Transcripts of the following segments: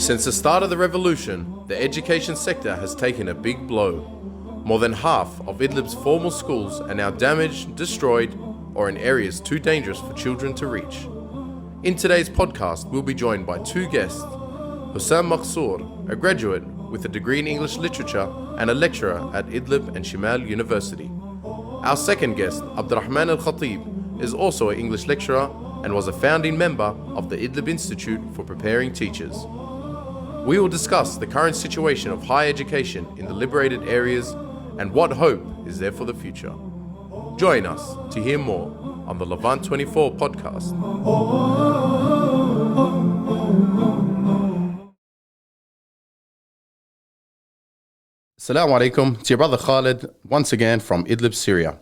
Since the start of the revolution, the education sector has taken a big blow. More than half of Idlib's formal schools are now damaged, destroyed, or in areas too dangerous for children to reach. In today's podcast, we'll be joined by two guests, Husam Maksour, a graduate with a degree in English literature and a lecturer at Idlib and Shemal University. Our second guest, Abdurahman al-Khateeb, is also an English lecturer and was a founding member of the Idlib Institute for Preparing Teachers. We will discuss the current situation of higher education in the liberated areas and what hope is there for the future. Join us to hear more on the Levant 24 podcast. Assalamu alaikum, to your brother Khalid, once again from Idlib, Syria.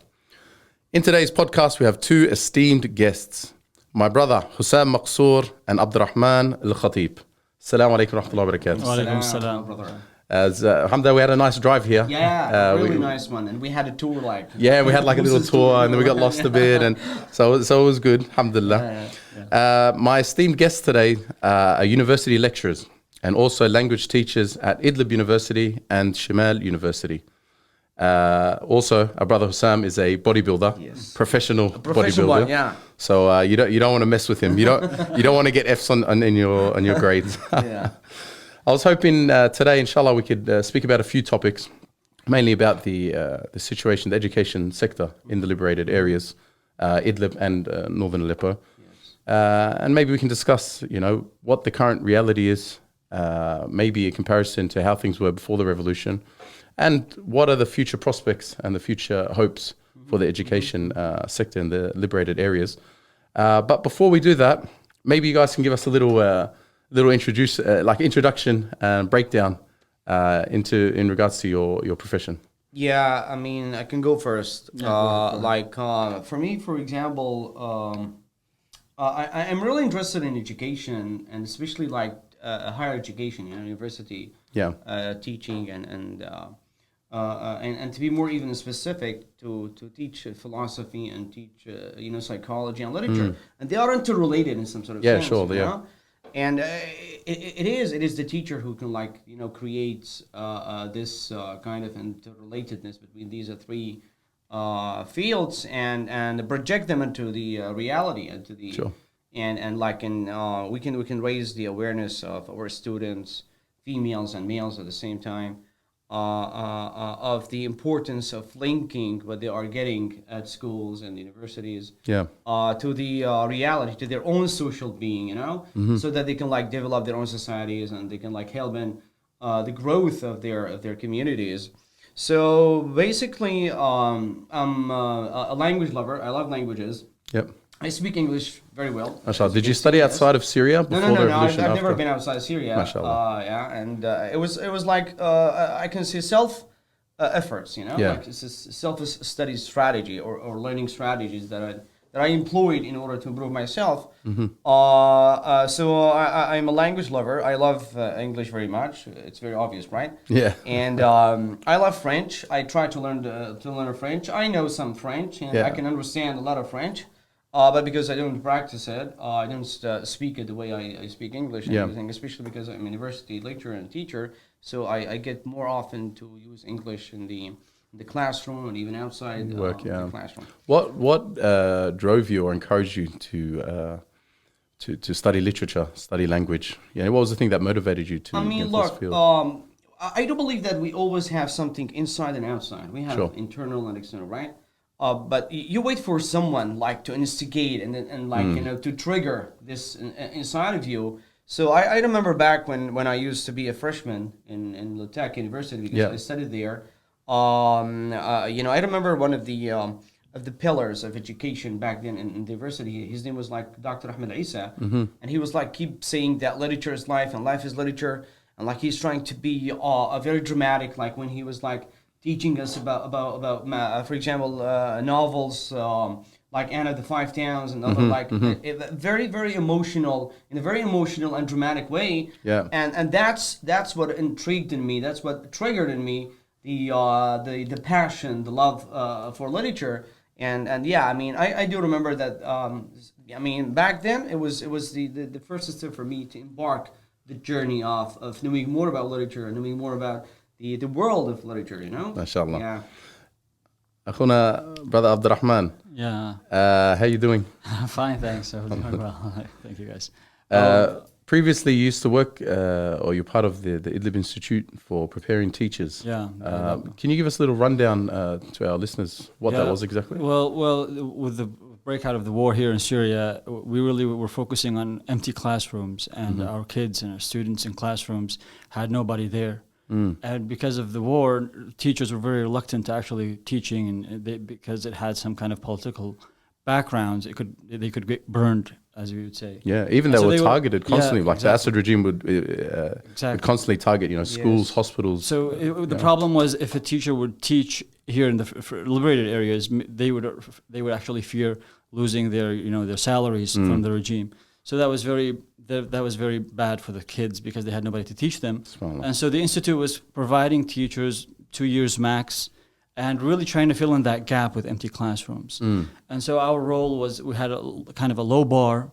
In today's podcast, we have two esteemed guests, my brother Husam Maksour and Abdurahman al-Khateeb. Assalamu alaikum wa rahmatullahi wa barakatuh. Wa alaikum salam, brother. Alhamdulillah, we had a nice drive here. Yeah, really nice one. And we had a tour we had like a little tour and then we got lost a bit. And so it was good, alhamdulillah. My esteemed guests today are university lecturers and also language teachers at Idlib University and Shemal University. Also, our brother Husam is a bodybuilder, professional bodybuilder. One, yeah. So you don't want to mess with him. You don't want to get Fs in your grades. Yeah. I was hoping today, inshallah, we could speak about a few topics, mainly about the situation, the education sector in the liberated areas, Idlib and northern Aleppo, and maybe we can discuss, what the current reality is, maybe a comparison to how things were before the revolution. And what are the future prospects and the future hopes for the education sector in the liberated areas? But before we do that, maybe you guys can give us a little introduction and breakdown in regards to your profession. Yeah, I mean, I can go first. For me, for example, I'm really interested in education and especially higher education, university. Teaching and to be more even specific, to teach philosophy and teach psychology and literature, and they are interrelated in some sort of sense. Yeah, sure, they are. And it is the teacher who can create this kind of interrelatedness between these three fields and project them into the reality, into the we can raise the awareness of our students, females and males at the same time, of the importance of linking what they are getting at schools and universities to the reality, to their own social being, so that they can develop their own societies and they can help in the growth of their communities. So basically, I'm a language lover. I love languages. Yep. I speak English very well. Mashallah. Did you study outside of Syria before the revolution? I've never been outside Syria. Mashallah. It was I can say self efforts, it's a self-study strategy or learning strategies that I employed in order to improve myself. So I'm a language lover. I love English very much. It's very obvious, right? Yeah. And I love French. I try to learn French. I know some French and I can understand a lot of French. But because I don't practice it, I don't speak it the way I speak English and everything, especially because I'm a university lecturer and teacher. So I get more often to use English in the classroom and even outside the classroom. What drove you or encouraged you to study literature, study language? What was the thing that motivated you to get this field? I do believe that we always have something inside and outside. We have internal and external, right? But you wait for someone to instigate and to trigger this inside of you. So I remember back when I used to be a freshman in La Tech University because I studied there. I remember one of the pillars of education back then in the university. His name was Dr. Ahmed Isa, and he was keep saying that literature is life and life is literature, and he's trying to be a very dramatic when he was teaching us about for example, novels like Anna of the Five Towns and other very, very emotional, in a very emotional and dramatic way. Yeah. And that's what intrigued in me. That's what triggered in me the passion, the love for literature. And I do remember that. Back then it was the first step for me to embark the journey of knowing more about literature, knowing more about the world of literature, you know? MashaAllah. Yeah. Akhuna, brother Abdurahman. Yeah. How you doing? Fine, thanks. I'm doing well. Thank you, guys. Previously, you used to work, or you're part of the Idlib Institute for preparing teachers. Yeah. Can you give us a little rundown to our listeners what that was exactly? Well, with the breakout of the war here in Syria, we really were focusing on empty classrooms, and our kids and our students in classrooms had nobody there. And because of the war, teachers were very reluctant to actually teaching, and because it had some kind of political backgrounds, they could get burned, as we would say. Yeah, even they were targeted constantly. Like the Assad regime would constantly target, schools, hospitals. So the problem was, if a teacher would teach here in the liberated areas, they would actually fear losing their salaries from the regime. So that was very bad for the kids because they had nobody to teach them. And so the institute was providing teachers 2 years max, and really trying to fill in that gap with empty classrooms. And so our role was, we had a kind of a low bar.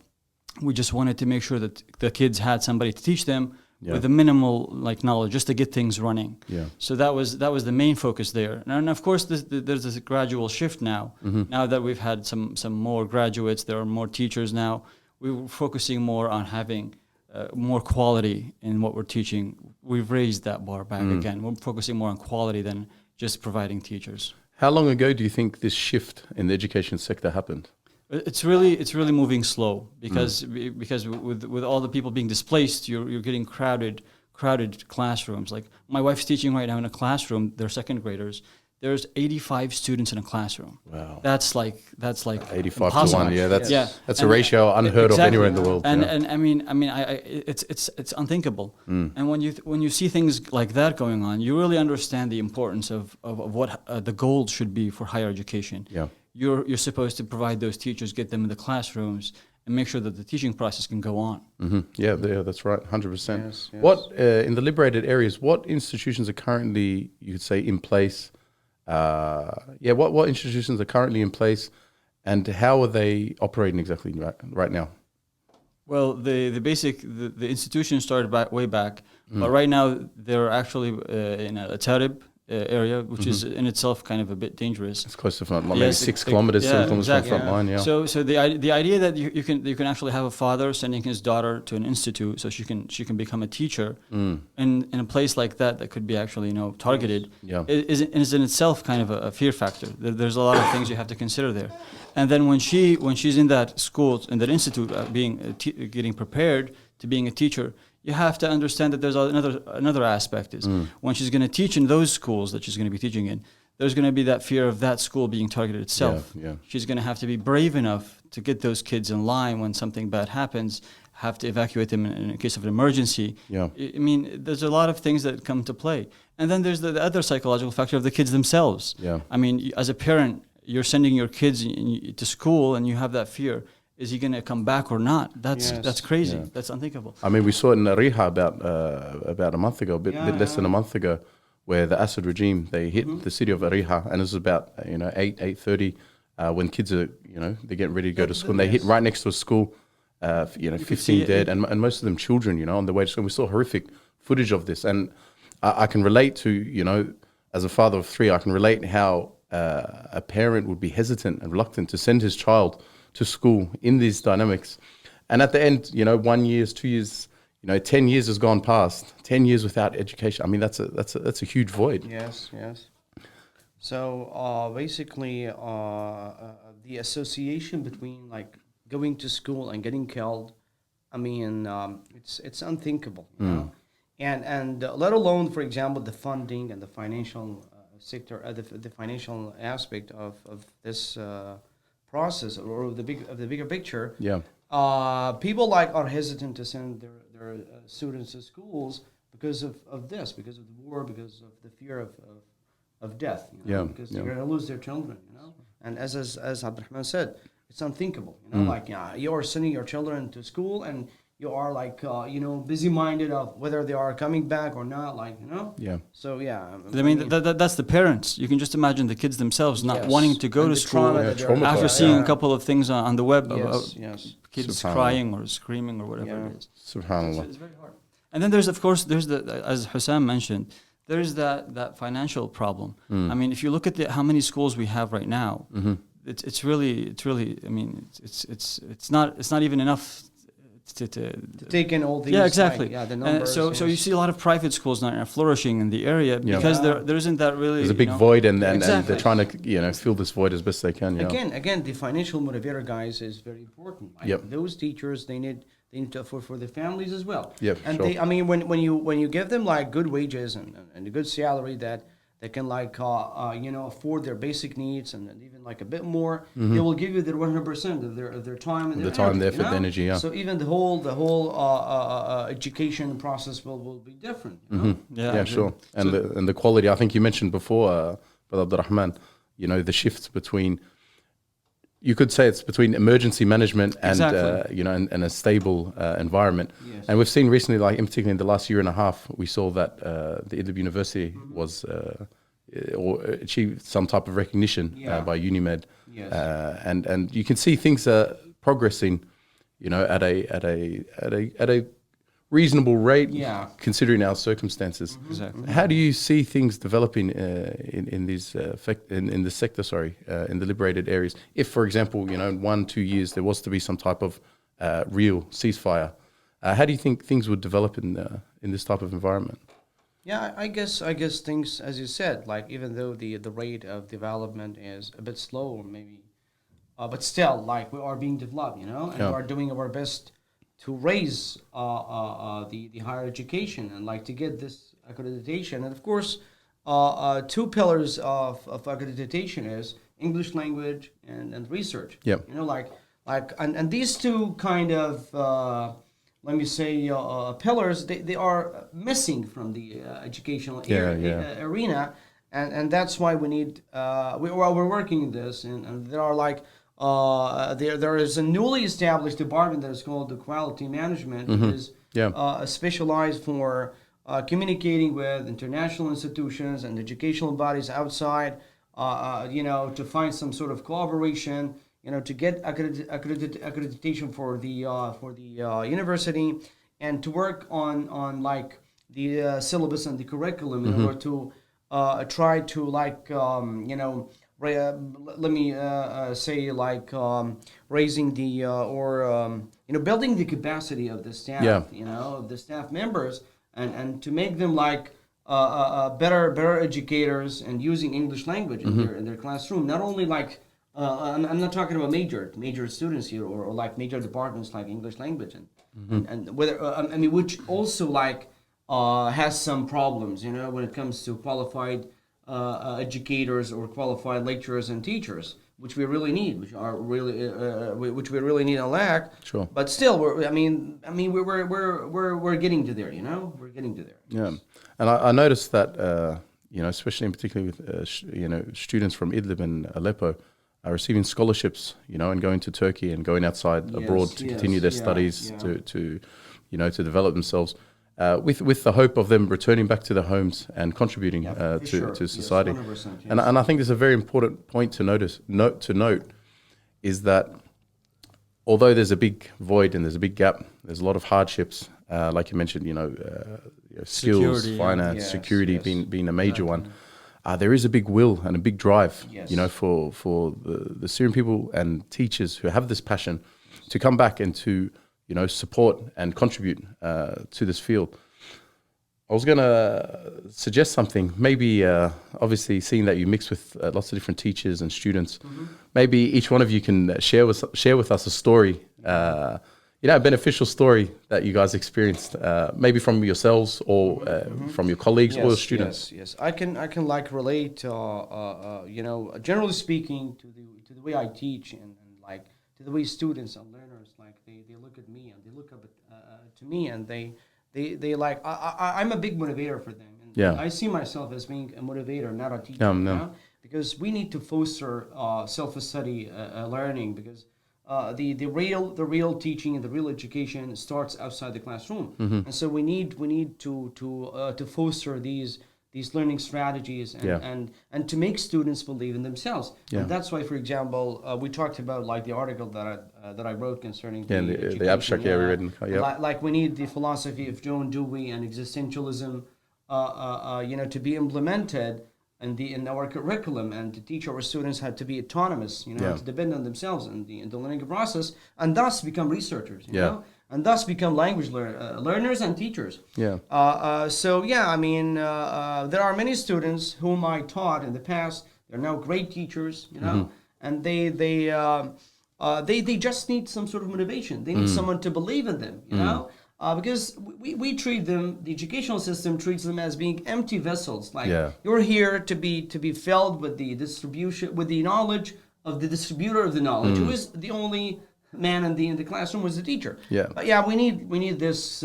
We just wanted to make sure that the kids had somebody to teach them with a minimal knowledge, just to get things running. So that was the main focus there. And of course, there's this gradual shift now. Now that we've had some more graduates, there are more teachers now. We were focusing more on having more quality in what we're teaching. We've raised that bar back again. We're focusing more on quality than just providing teachers. How long ago do you think this shift in the education sector happened? It's really moving slow because with all the people being displaced, you're getting crowded classrooms. Like my wife's teaching right now in a classroom. They're second graders. There's 85 students in a a Wow. That's like 85 impossible. to 1. Yeah, that's a ratio unheard of anywhere in the world. And I mean, it's unthinkable. And when you see things like that going on, you really understand the importance of what the goal should be for higher education. Yeah. You're supposed to provide those teachers, get them in the classrooms, and make sure that the teaching process can go on. Yeah, that's right, 100%. Yes. What in the liberated areas? What institutions are currently, you could say, in place? What institutions are currently in place, and how are they operating exactly right now? Well, the institution started way back, but right now they're actually in al-Khateeb area, which is in itself kind of a bit dangerous. It's close to maybe 6 kilometers, 7 kilometers from the front line. Yeah. So the idea that you can actually have a father sending his daughter to an institute so she can become a teacher in a place like that could be actually targeted is in itself kind of a fear factor. There's a lot of things you have to consider there, and then when she's in that school, in that institute, getting prepared to being a teacher, you have to understand that there's another aspect is when she's going to teach in those schools that she's going to be teaching in, there's going to be that fear of that school being targeted itself. She's going to have to be brave enough to get those kids in line when something bad happens, have to evacuate them in case of an emergency. I mean, there's a lot of things that come to play. And then there's the other psychological factor of the kids themselves. I mean, as a parent, you're sending your kids to school and you have that fear. Is he going to come back or not? That's crazy. That's unthinkable. I mean, we saw it in Riha about a month ago, a bit less than a month ago, where the Assad regime, they hit the city of Riha, and it was about 8:30 when kids are they're getting ready to go to school, and they hit right next to a school, 15 dead, and most of them children, on the way to school. We saw horrific footage of this, and I can relate to as a father of 3, I can relate how a parent would be hesitant and reluctant to send his child to school in these dynamics. And at the end, 1 year, 2 years, 10 years has gone past, 10 years without education. I mean, that's a huge void. Yes. So basically, the association between going to school and getting killed, I mean, it's unthinkable, and let alone, for example, the funding and the financial sector, the financial aspect of this process or the bigger picture. People are hesitant to send their students to schools because of this, because of the war, because of the fear of death. Because they're going to lose their children. And as Abdurahman said, it's unthinkable. You are sending your children to school and you are busy-minded of whether they are coming back or not. So I mean that's the parents. You can just imagine the kids themselves not wanting to go to school after seeing a couple of things on the web of kids crying or screaming or whatever it is. Subhanallah. It's very hard. And then there's, of course, there's as Husam mentioned, there's that financial problem. I mean, if you look at how many schools we have right now, it's really. I mean, it's not even enough to take in all these. Yeah, exactly. The numbers. So you see a lot of private schools now flourishing in the area because there isn't that really. There's a big void, and Exactly. they're trying to fill this void as best they can. Again, the financial motivator, guys, is very important. Like those teachers, they need to afford for their families as well. And sure. I mean, when you give them like good wages and a good salary that they can like afford their basic needs and even like a bit more, they will give you their 100% of their time and their time, energy, their effort, energy. Yeah. So even the whole education process will be different. You know? Yeah, sure. And the quality. I think you mentioned before, Brother Abdurahman. The shifts between. You could say it's between emergency management and and a stable environment. Yes. And we've seen recently, like in particular in the last year and a half, we saw that the Idlib University was or achieved some type of recognition by UNIMED. Yes. And you can see things are progressing, at a reasonable rate, considering our circumstances. Exactly. How do you see things developing in these in the sector? In the liberated areas. If, for example, 1-2 years there was to be some type of real ceasefire, how do you think things would develop in this type of environment? Yeah, I guess things, as you said, like even though the rate of development is a bit slow, maybe, but still, like we are being developed, and we are doing our best to raise the higher education and like to get this accreditation. And of course, two pillars of accreditation is English language and research. Yeah. And these two kind of let me say pillars, they are missing from the educational arena, and that's why we need we're working in this, and there are like. There is a newly established department that is called the quality management, which is specialized for communicating with international institutions and educational bodies outside, to find some sort of collaboration, to get accreditation for the university, and to work on like the syllabus and the curriculum in order to try to like let me say like raising the building the capacity of the staff, of the staff members, and to make them like better educators and using English language in their classroom. Not only like I'm not talking about major students here or like major departments like English language and whether which also like has some problems, when it comes to qualified educators or qualified lecturers and teachers, which we really need, which we really need and lack. Sure. But still, we're getting to there. We're getting to there. Yeah, and I noticed that especially in particular with students from Idlib and Aleppo are receiving scholarships, and going to Turkey and going outside abroad to continue their studies to develop themselves. With the hope of them returning back to their homes and contributing to society. Yes, 100%, yes. And I think there's a very important point to note is that although there's a big void and there's a big gap, there's a lot of hardships, like you mentioned, skills, security, finance, security being a major one. There is a big will and a big drive, for the Syrian people and teachers who have this passion to come back and to support and contribute to this field. I was going to suggest something. Maybe, obviously, seeing that you mix with lots of different teachers and students, maybe each one of you can share with us a story, a beneficial story that you guys experienced, maybe from yourselves or from your colleagues or your students. Yes. I can like relate, generally speaking, to the way I teach and like to the way students and learners like they look at me and they look up to me and they like I'm a big motivator for them. And I see myself as being a motivator, not a teacher. Because we need to foster self-study learning, because the real teaching and the real education starts outside the classroom, and so we need to foster these these learning strategies and to make students believe in themselves. And that's why, for example, we talked about like the article that I wrote concerning the abstract. We read. Like we need the philosophy of John Dewey and existentialism, to be implemented in our curriculum, and to teach our students how to be autonomous, to depend on themselves in the learning process, and thus become researchers, you know, and thus become language learners and teachers. There are many students whom I taught in the past. They're now great teachers, and they just need some sort of motivation. They need someone to believe in them, you know. Because we treat them, the educational system treats them as being empty vessels. Like you're here to be filled with the distribution, with the knowledge of the distributor of the knowledge, who is the only man in the classroom, was the teacher. But we need this.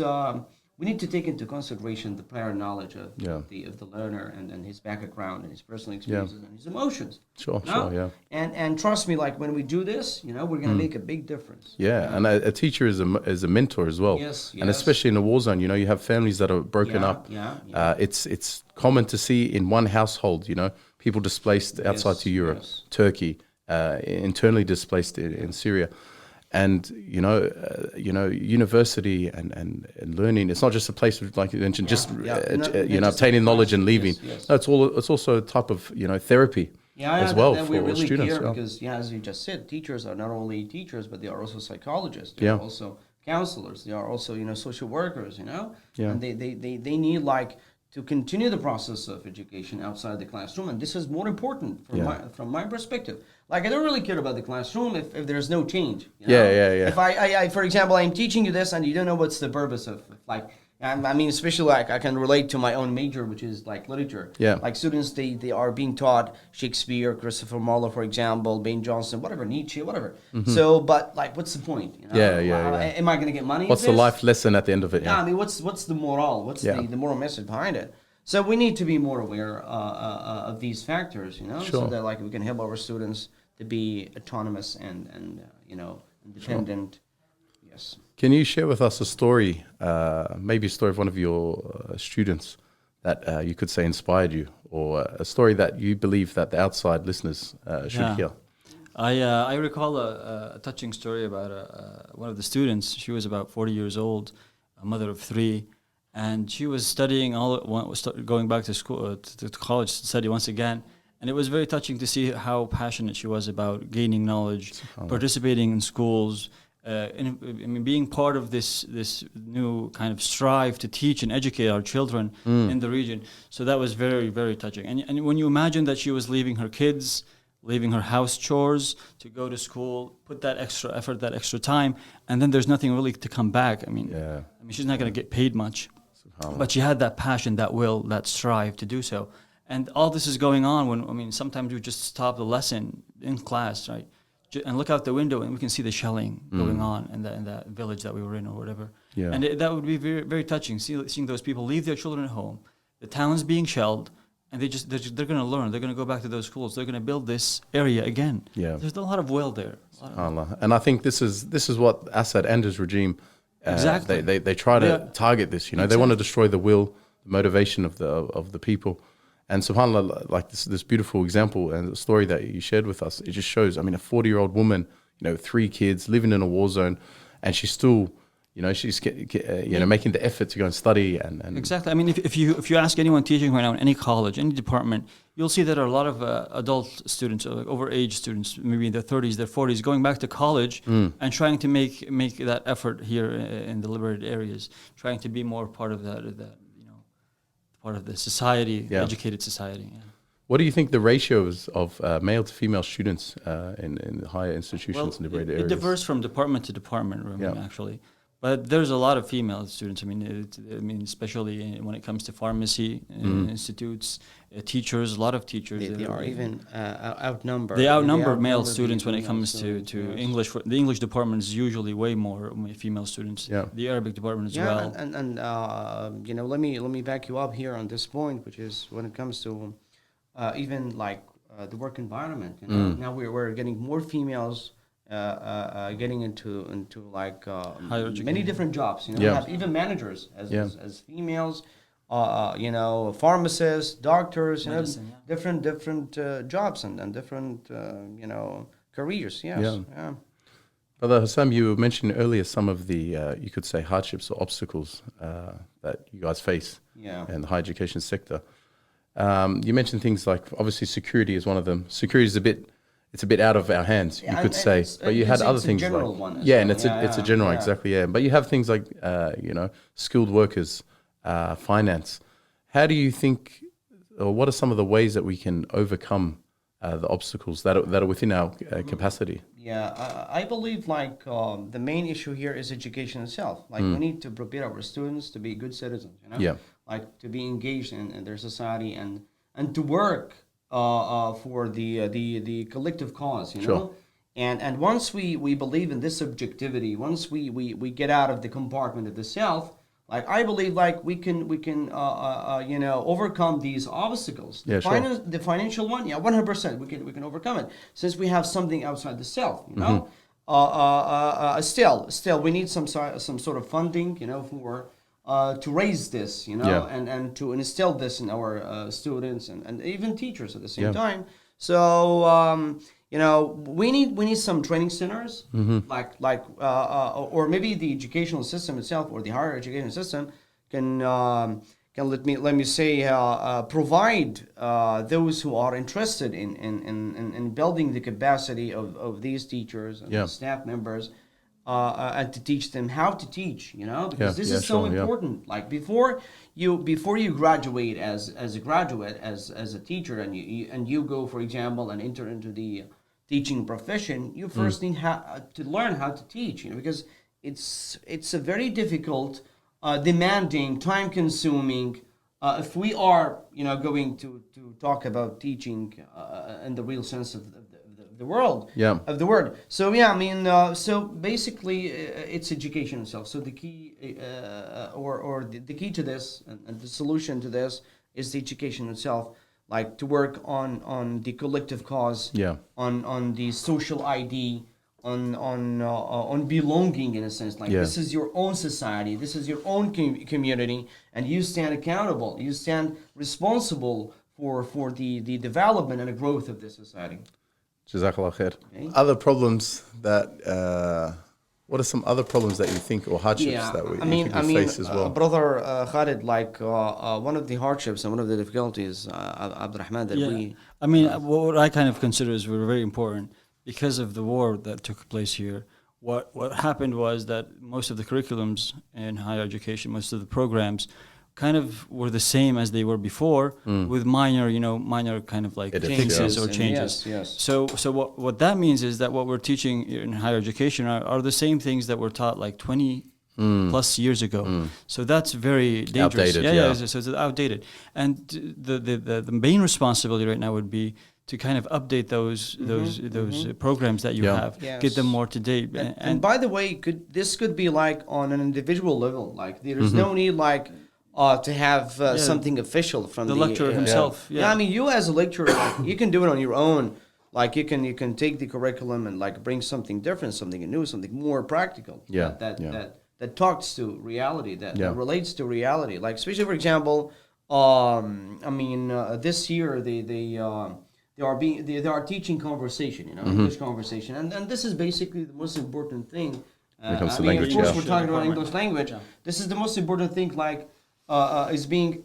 We need to take into consideration the prior knowledge of the learner and his background and his personal experiences and his emotions. Sure. And trust me, like when we do this, we're going to make a big difference. And a teacher is a mentor as well. And especially in a war zone, you have families that are broken up. It's common to see in one household, people displaced outside to Europe, Turkey, internally displaced in Syria. And university and learning, it's not just a place of, like you mentioned, obtaining knowledge and leaving. No, it's also a type of therapy as well for really students. Because as you just said, teachers are not only teachers, but they are also psychologists. They are also counselors. They are also social workers. And they need to continue the process of education outside the classroom, and this is more important from my perspective. Like, I don't really care about the classroom if there's no change. If I for example, I'm teaching you this and you don't know what's the purpose of, especially like I can relate to my own major, which is like literature. Like students, they are being taught Shakespeare, Christopher Marlowe, for example, Ben Jonson, whatever, Nietzsche, whatever. So, but like, what's the point? Am I going to get money? What's the life lesson at the end of it? What's the moral? What's the moral message behind it? So we need to be more aware of these factors, so that like we can help our students to be autonomous and independent. Yes. Can you share with us a story, maybe a story of one of your students that you could say inspired you, or a story that you believe that the outside listeners should hear? I recall a touching story about one of the students. She was about 40 years old, a mother of 3. And she was studying going back to school, to college to study once again. And it was very touching to see how passionate she was about gaining knowledge, participating in schools, being part of this new kind of strive to teach and educate our children in the region. So that was very, very touching. And when you imagine that she was leaving her kids, leaving her house chores to go to school, put that extra effort, that extra time, and then there's nothing really to come back. She's not going to get paid much. But she had that passion, that will, that strive to do so. And all this is going on when, sometimes we just stop the lesson in class, right? And look out the window and we can see the shelling going on in that village that we were in or whatever. And that would be very, very touching, seeing those people leave their children at home, the town's being shelled, and they're going to learn. They're going to go back to those schools. They're going to build this area again. There's a lot of will there. And I think this is what Assad and his regime exactly. They try to target this. They want to destroy the will, the motivation of the people. And subhanAllah, like this beautiful example and the story that you shared with us, it just shows. A 40-year-old woman, 3 kids, living in a war zone, and she's still, she's making the effort to go and study and exactly. If you ask anyone teaching right now in any college, any department, you'll see that there are a lot of adult students, overage students, maybe in their 30s, their 40s, going back to college and trying to make that effort here in the liberated areas, trying to be more part of that part of the society, the educated society. What do you think the ratios of male to female students in higher institutions in liberated areas? It differs from department to department, actually. But there's a lot of female students. Especially when it comes to pharmacy institutes, teachers. A lot of teachers. They are even outnumbered. They outnumber male students when it comes to English. The English department is usually way more female students. The Arabic department as well. And let me back you up here on this point, which is when it comes to even like the work environment. Now we're getting more females. Getting into like many different jobs, have even managers as females, pharmacists, doctors, Medicine, different jobs and different careers. Yes. Yeah. Brother Husam, you mentioned earlier some of the, you could say, hardships or obstacles that you guys face in the higher education sector. You mentioned things like, obviously, security is one of them. Security is it's a bit out of our hands, you could say. But you had other things like, it's a general, exactly, yeah. But you have things like, skilled workers, finance. How do you think, or what are some of the ways that we can overcome the obstacles that are within our capacity? Yeah, I believe the main issue here is education itself. We need to prepare our students to be good citizens, to be engaged in their society and to work for the collective cause, Sure. And once we believe in this objectivity, once we get out of the compartment of the self, I believe we can overcome these obstacles. The financial one, 100%, we can overcome it since we have something outside the self. Still we need some sort of funding, for to raise this, and to instill this in our students and even teachers at the same time. So we need some training centers, or maybe the educational system itself, or the higher education system can let me say provide those who are interested in building the capacity of these teachers and staff members, and to teach them how to teach, because this is so important. Before you graduate as a graduate, as a teacher, and you go, for example, and enter into the teaching profession, you first need to learn how to teach, because it's a very difficult, demanding, time-consuming. If we are, going to talk about teaching in the real sense of the world, of the word. So so basically, it's education itself. So the key, or the key to this, and the solution to this, is the education itself. To work on the collective cause, on the social ID, on belonging, in a sense. This is your own society, this is your own community, and you stand accountable. You stand responsible for the development and the growth of this society. Jazakallah khair. Okay. Other problems that, what are some other problems that you think, or hardships that we face as well? Brother Khalid, one of the hardships and one of the difficulties, Abdurahman, what I kind of consider is very important, because of the war that took place here. What happened was that most of the curriculums in higher education, most of the programs, kind of were the same as they were before, with minor kind of fixes or changes. Yes. So what that means is that what we're teaching in higher education are the same things that were taught 20 plus years ago. So that's very dangerous. Outdated, So it's outdated. And the main responsibility right now would be to kind of update those programs that you have, get them more to date. And by the way, this could be on an individual level. There is no need to have something official from the lecturer himself. You as a lecturer, you can do it on your own. You can take the curriculum and bring something different, something new, something more practical. That talks to reality, that relates to reality. Especially, for example, this year they are teaching conversation, English conversation, and this is basically the most important thing. When it comes to language, of course, we're talking about English language. This is the most important thing. Is being,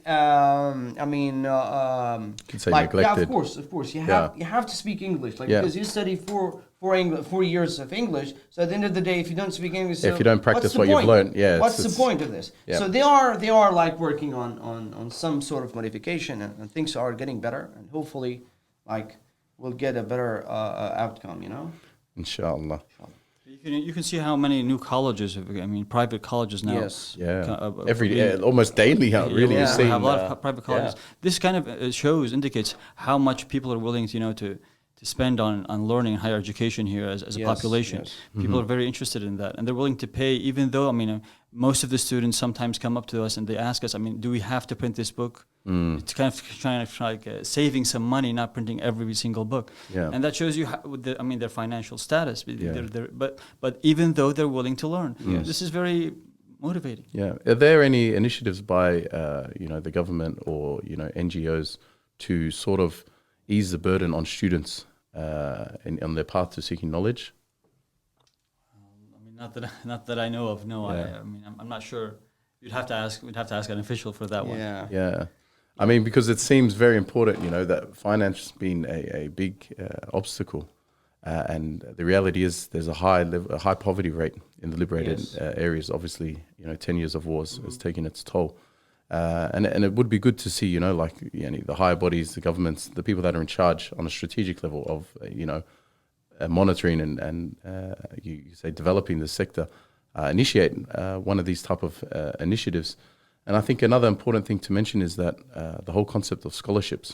could say neglected. Of course, you have to speak English, because you study 4 years of English. So at the end of the day, if you don't speak English, if you don't practice what you've learned, what's the point of this? So they are working on some sort of modification, and things are getting better, and hopefully, we'll get a better outcome. Inshallah. You can see how many new colleges, private colleges now. Yes. Almost daily, really. You see have a lot of private colleges. This kind of indicates how much people are willing to spend on learning higher education here as a population. Yes. People are very interested in that, and they're willing to pay, even though, most of the students sometimes come up to us and they ask us, do we have to print this book? It's kind of trying to saving some money, not printing every single book. And that shows you their financial status. But even though they're willing to learn, this is very motivating. Yeah. Are there any initiatives by the government or NGOs to sort of ease the burden on students on their path to seeking knowledge? I mean, not that I know of. No, Yeah. I mean, I'm not sure. We'd have to ask an official for that one. Yeah. I mean, because it seems very important, that finance has been a big obstacle. And the reality is there's a high poverty rate in the liberated areas. Obviously, 10 years of wars has taken its toll. And it would be good to see, the higher bodies, the governments, the people that are in charge on a strategic level of, monitoring and you say developing the sector, initiate one of these type of initiatives. And I think another important thing to mention is that the whole concept of scholarships.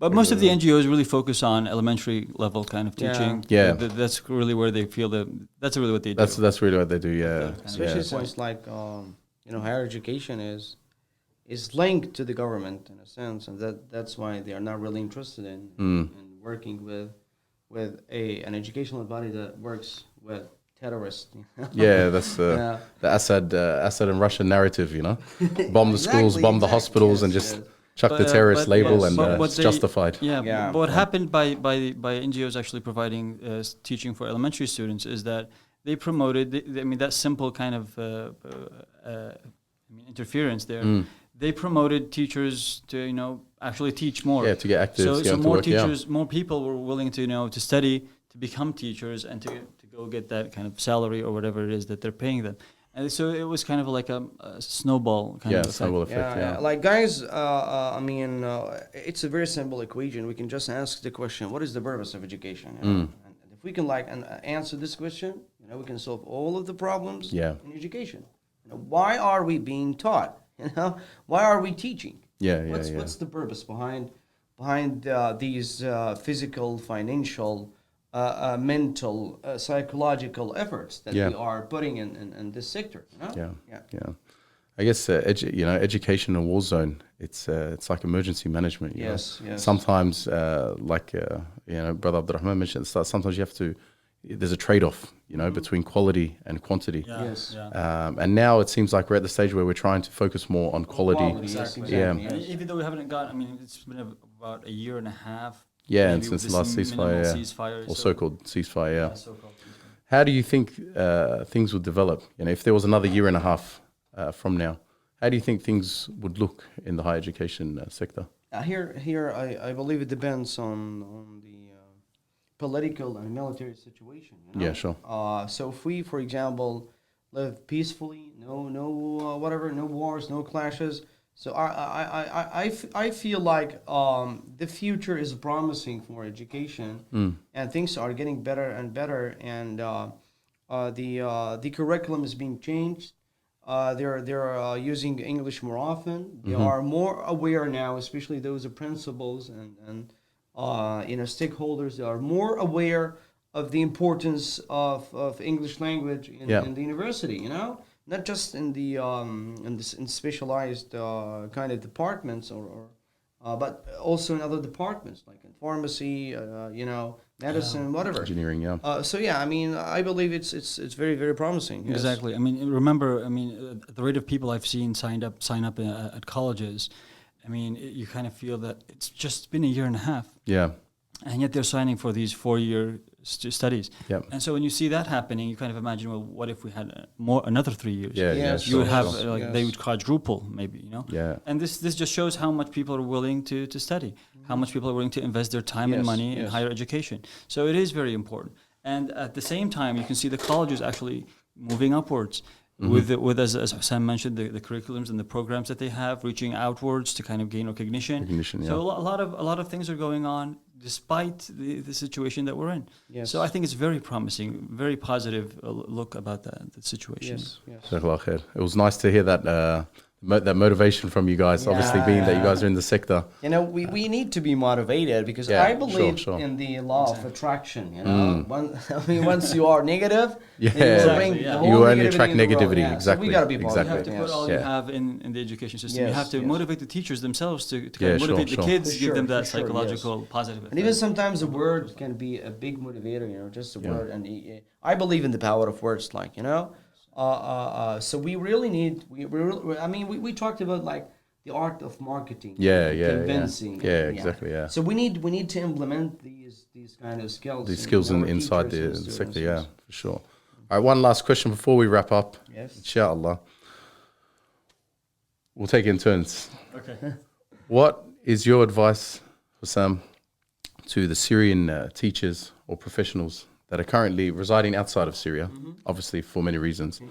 But most of the NGOs really focus on elementary level kind of teaching. Yeah. That's really where they feel that's really what they do. That's really what they do, yeah. Especially since higher education is linked to the government in a sense, and that's why they are not really interested in working with an educational body that works with terrorists. Yeah, that's the Assad and Russia narrative, bomb the schools, bomb the hospitals, and just chuck the terrorist label, and it's justified. But what happened by NGOs actually providing teaching for elementary students is that they promoted, that simple kind of interference there. They promoted teachers to actually teach more. Yeah, to get active. So more teachers, more people were willing to study, to become teachers, and to go get that kind of salary or whatever it is that they're paying them. And so it was kind of like a snowball kind of effect. Snowball effect. Yeah. Like guys, it's a very simple equation. We can just ask the question: what is the purpose of education? And if we can answer this question, we can solve all of the problems in education. Why are we being taught? Why are we teaching? What's the purpose behind these physical, financial, mental, psychological efforts that we are putting in this sector? I guess education in a war zone. It's like emergency management. Yes. Sometimes, Brother Abdurahman mentioned, sometimes you have to. There's a trade-off, between quality and quantity. And now it seems like we're at the stage where we're trying to focus more on quality. Exactly. Even though we haven't it's been about a year and a half. Yeah, and since the last ceasefire, or so-called ceasefire. How do you think things would develop? If there was another year and a half from now, how do you think things would look in the higher education sector? Here, I believe it depends on the political and military situation. Yeah, sure. So if we, for example, live peacefully, no wars, no clashes. So I feel like the future is promising for education, and things are getting better and better, and the curriculum is being changed. They're using English more often. They are more aware now, especially those principals and stakeholders. They are more aware of the importance of English language in the university. Not just in the in specialized kind of departments but also in other departments like in pharmacy, medicine, whatever. Engineering, I believe it's very, very promising. Yes. Exactly. Remember, the rate of people I've seen sign up at colleges. You kind of feel that it's just been a year and a half. Yeah. And yet they're signing for these 4-year studies. Yep. And so when you see that happening, you kind of imagine, well, what if we had another 3 years? You would have they would quadruple maybe, Yeah. And this just shows how much people are willing to study, how much people are willing to invest their time and money in higher education. So it is very important. And at the same time, you can see the colleges actually moving upwards. With as Husam mentioned, the curriculums and the programs that they have, reaching outwards to kind of gain recognition. So a lot of things are going on despite the situation that we're in. Yes. So I think it's very promising, very positive look about the situation. Yes. It was nice to hear that motivation from you guys, obviously being that you guys are in the sector. We need to be motivated because I believe in the law of attraction. Once you are negative, you only attract negativity. Exactly. So we got to be positive. You have to put all you have in the education system. You have to motivate the teachers themselves to kind of motivate the kids, give them that psychological positive effect. And even sometimes a word can be a big motivator. Just a word, and I believe in the power of words. So we really need. I mean, we talked about like the art of marketing. Yeah, convincing. yeah, exactly. Yeah. So we need to implement these kind of skills. These skills our inside teachers and the students, sector, yes. yeah, for sure. All right, one last question before we wrap up. Yes. Inshallah. We'll take it in turns. Okay. What is your advice, Husam, to the Syrian teachers or professionals that are currently residing outside of Syria, obviously for many reasons,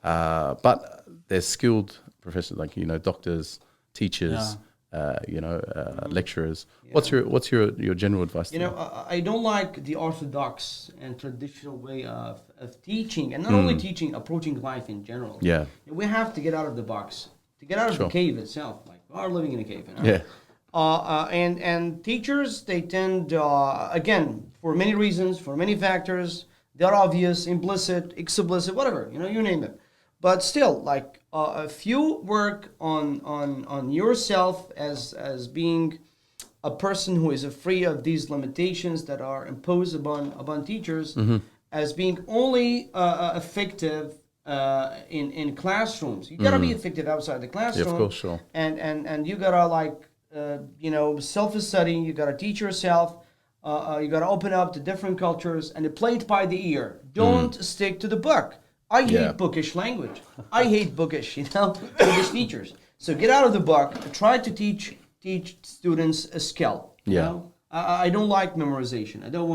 but they're skilled professionals like, doctors, teachers, lecturers. Yeah. What's your general advice? You know, I don't like the orthodox and traditional way of teaching, and not only teaching, approaching life in general. Yeah. We have to get out of the box, to get out of the cave itself. Like, we are living in a cave. You know? Yeah. And teachers, they tend, again, for many reasons, for many factors, they're obvious, implicit, explicit, whatever, you name it. But still, like, if you work on yourself as being a person who is free of these limitations that are imposed upon teachers, as being only effective in classrooms, you gotta be effective outside the classroom. Yeah, of course, sure. And you gotta like self-study. You gotta teach yourself. You gotta open up to different cultures and play it by the ear. Don't stick to the book. I hate bookish language. I hate bookish, bookish teachers. So get out of the book. Try to teach students a skill. You know? I don't like memorization. I don't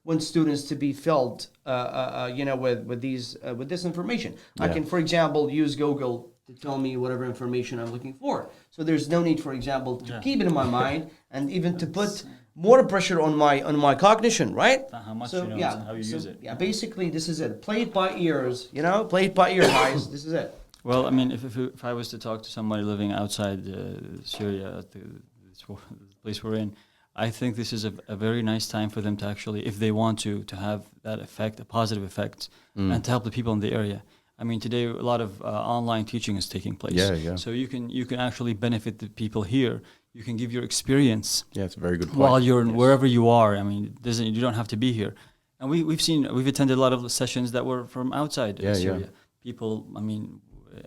want students to be filled, with this information. I can, for example, use Google to tell me whatever information I'm looking for. So there's no need, for example, to keep it in my mind and even to put more pressure on my cognition, right? How much so, you know, how you use it. Yeah, basically this is it. Play it by ears, play it by ear, guys. This is it. Well, I mean, if I was to talk to somebody living outside Syria, this place we're in, I think this is a very nice time for them to actually, if they want to have that effect, a positive effect, and to help the people in the area. I mean, today a lot of online teaching is taking place. Yeah. So you can actually benefit the people here. You can give your experience. Yeah, it's a very good point. While you're wherever you are. I mean, you don't have to be here. And we've attended a lot of sessions that were from outside Syria. People, I mean,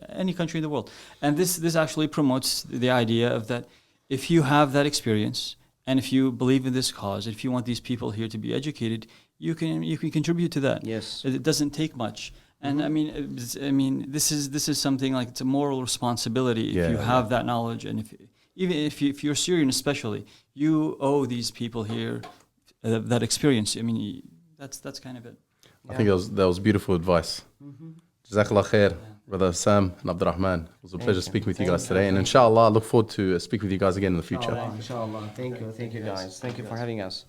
any country in the world. And this actually promotes the idea of that if you have that experience and if you believe in this cause, if you want these people here to be educated, you can contribute to that. Yes. It doesn't take much. And I mean, this is something like it's a moral responsibility if you have that knowledge, and if you're Syrian especially, you owe these people here that experience. I mean, that's kind of it. I think that was beautiful advice. Jazakallah khair, Brother Sam and Abdurahman. It was a pleasure speaking with you guys today, and inshallah, I look forward to speak with you guys again in the future. Inshallah. Thank you guys. Thank you for having us.